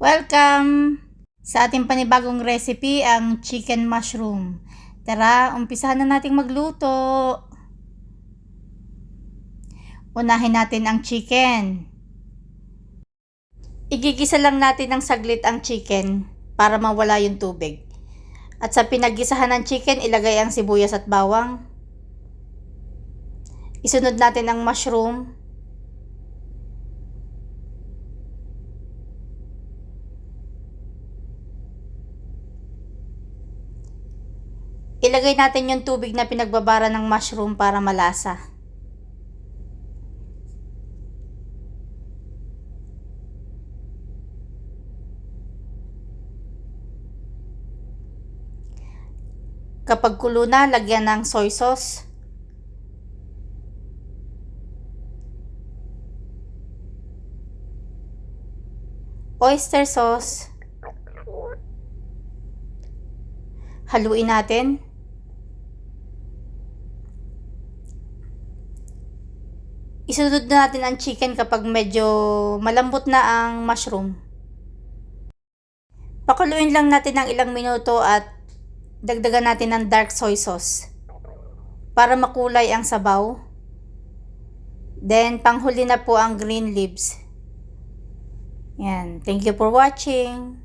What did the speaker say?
Welcome sa ating panibagong recipe, ang chicken mushroom. Tara, umpisahan na nating magluto. Unahin natin ang chicken. Igigisa lang natin ng saglit ang chicken para mawala yung tubig. At sa pinaggisahan ng chicken, ilagay ang sibuyas at bawang. Isunod natin ang mushroom. Ilagay natin yung tubig na pinagbabara ng mushroom para malasa. Kapag kulo na, lagyan ng soy sauce. Oyster sauce. Haluin natin. Isunod na natin ang chicken kapag medyo malambot na ang mushroom. Pakuluin lang natin ng ilang minuto at dagdagan natin ng dark soy sauce para makulay ang sabaw. Then, panghuli na po ang green leaves. Yan. Thank you for watching.